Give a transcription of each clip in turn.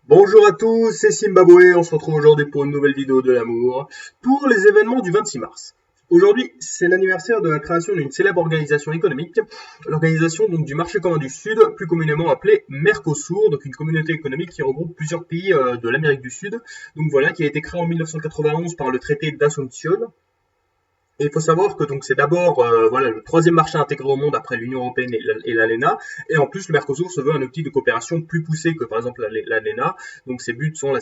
Bonjour à tous, c'est Zimbabwe, on se retrouve aujourd'hui pour une nouvelle vidéo de l'amour, pour les événements du 26 mars. Aujourd'hui, c'est l'anniversaire de la création d'une célèbre organisation économique, l'organisation donc du marché commun du Sud, plus communément appelée Mercosur, donc une communauté économique qui regroupe plusieurs pays de l'Amérique du Sud, donc voilà, qui a été créée en 1991 par le traité d'Asunción. Et il faut savoir que donc c'est d'abord voilà le troisième marché intégré au monde après l'Union européenne et l'ALENA, et en plus le Mercosur se veut un outil de coopération plus poussé que par exemple l'ALENA. Donc ses buts sont la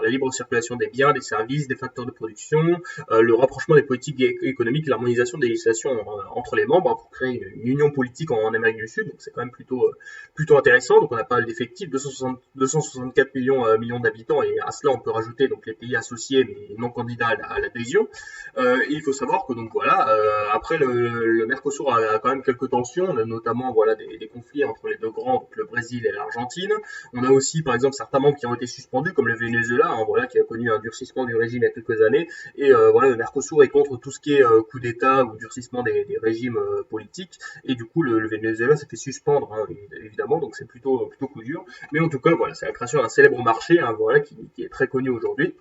libre circulation des biens, des services, des facteurs de production, le rapprochement des politiques économiques, l'harmonisation des législations entre les membres pour créer une union politique en Amérique du Sud. Donc c'est quand même plutôt intéressant. Donc on a pas mal d'effectifs, 264 millions d'habitants, et à cela on peut rajouter donc les pays associés mais non candidats à l'adhésion. Et il faut savoir que donc voilà, après le Mercosur a quand même quelques tensions, notamment voilà des conflits entre les deux grands, donc le Brésil et l'Argentine. On a aussi par exemple certains membres qui ont été suspendus, comme le Venezuela, hein, voilà, qui a connu un durcissement du régime il y a quelques années. Et voilà, le Mercosur est contre tout ce qui est coup d'État ou durcissement des régimes politiques. Et du coup, le Venezuela s'est fait suspendre, hein, évidemment, donc c'est plutôt coup dur. Mais en tout cas, voilà, c'est la création d'un célèbre marché, hein, voilà, qui est très connu aujourd'hui,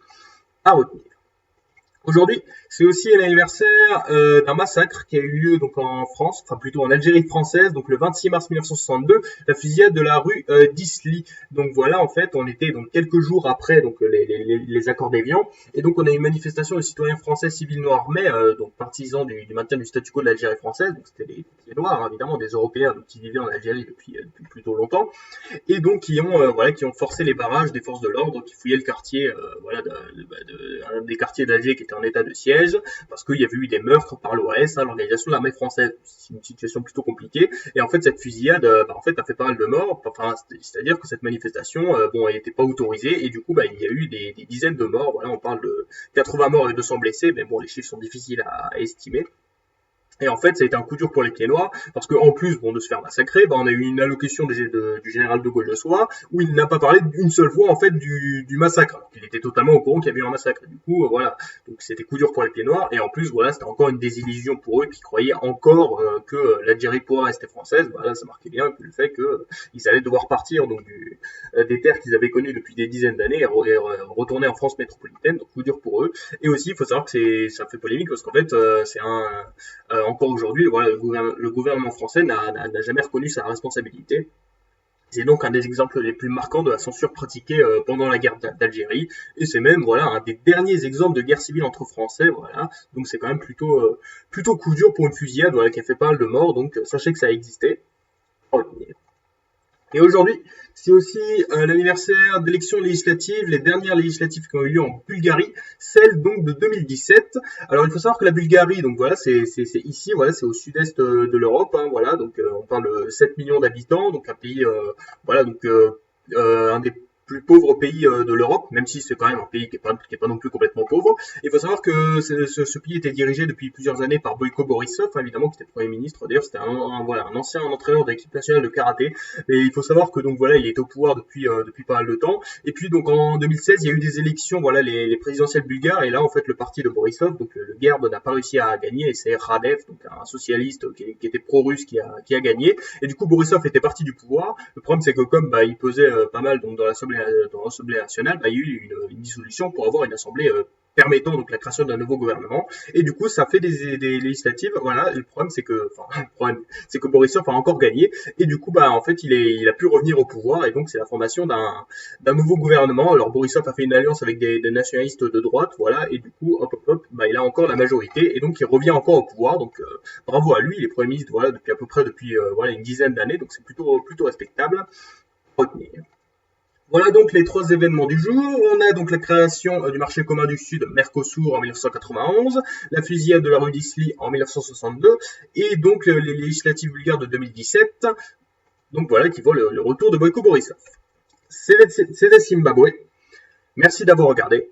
à retenir. Aujourd'hui, c'est aussi l'anniversaire d'un massacre qui a eu lieu donc en France, enfin plutôt en Algérie française, donc le 26 mars 1962, la fusillade de la rue d'Isly. Donc voilà, en fait, on était donc quelques jours après donc les accords d'Évian, et donc on a eu une manifestation de citoyens français civils noirs armés, donc partisans du maintien du statu quo de l'Algérie française. Donc c'était les Noirs, hein, évidemment, des Européens donc, qui vivaient en Algérie depuis plutôt longtemps, et donc qui ont forcé les barrages des forces de l'ordre qui fouillaient le quartier, voilà, un des quartiers d'Alger qui était en état de siège, parce qu'il y avait eu des meurtres par l'OAS, hein, l'organisation de l'armée française. C'est une situation plutôt compliquée, et en fait cette fusillade en fait a fait pas mal de morts, enfin, c'est-à-dire que cette manifestation elle n'était pas autorisée, et du coup il y a eu des dizaines de morts. Voilà, on parle de 80 morts et 200 blessés, mais bon, les chiffres sont difficiles à estimer. Et en fait, ça a été un coup dur pour les Pieds-Noirs, parce qu'en plus de se faire massacrer, on a eu une allocution du général de Gaulle le soir, où il n'a pas parlé une seule fois en fait du massacre, alors qu'il était totalement au courant qu'il y avait eu un massacre. Du coup, voilà, donc c'était coup dur pour les Pieds-Noirs, et en plus, voilà, c'était encore une désillusion pour eux qui croyaient encore que l'Algérie pourrait rester française. Voilà, ça marquait bien le fait qu'ils allaient devoir partir donc des terres qu'ils avaient connues depuis des dizaines d'années et retourner en France métropolitaine. Donc coup dur pour eux. Et aussi, il faut savoir que ça fait polémique parce qu'en fait, c'est encore aujourd'hui, voilà, le gouvernement français n'a jamais reconnu sa responsabilité. C'est donc un des exemples les plus marquants de la censure pratiquée pendant la guerre d'Algérie, et c'est même voilà un des derniers exemples de guerre civile entre Français. Voilà, donc c'est quand même plutôt coup dur pour une fusillade, voilà, qui a fait pas mal de morts. Donc sachez que ça a existé. Et aujourd'hui, c'est aussi l'anniversaire d'élections législatives, les dernières législatives qui ont eu lieu en Bulgarie, celle donc de 2017. Alors il faut savoir que la Bulgarie, donc voilà, c'est ici, voilà, c'est au sud-est de l'Europe, hein, voilà, donc on parle de 7 millions d'habitants, donc un pays, voilà, donc un des plus pauvres pays de l'Europe, même si c'est quand même un pays qui est pas non plus complètement pauvre. Il faut savoir que ce pays était dirigé depuis plusieurs années par Boyko Borisov, hein, évidemment, qui était Premier ministre. D'ailleurs, c'était voilà, un ancien entraîneur de l'équipe nationale de karaté. Et il faut savoir que donc voilà, il est au pouvoir depuis pas mal de temps. Et puis donc en 2016, il y a eu des élections, voilà, les présidentielles bulgares. Et là, en fait, le parti de Borisov, donc le GERB, n'a pas réussi à gagner. Et c'est Radev, donc un socialiste qui était pro-russe, qui a gagné. Et du coup, Borisov était parti du pouvoir. Le problème, c'est que comme il pesait pas mal donc dans l'Assemblée nationale, il y a eu une dissolution pour avoir une assemblée permettant donc la création d'un nouveau gouvernement. Et du coup, ça fait des législatives. Voilà. Et le problème, c'est que Borisov a encore gagné. Et du coup, en fait, il a pu revenir au pouvoir. Et donc, c'est la formation d'un nouveau gouvernement. Alors, Borisov a fait une alliance avec des nationalistes de droite, voilà. Et du coup, il a encore la majorité. Et donc, il revient encore au pouvoir. Donc, bravo à lui. Il est premier ministre, voilà, depuis voilà une dizaine d'années. Donc, c'est plutôt respectable. Retenir. Voilà donc les trois événements du jour. On a donc la création du marché commun du Sud, Mercosur, en 1991, la fusillade de la rue d'Isly en 1962, et donc les législatives bulgares de 2017. Donc voilà qui voit le retour de Boyko Borisov. C'est Zimbabwe. Merci d'avoir regardé.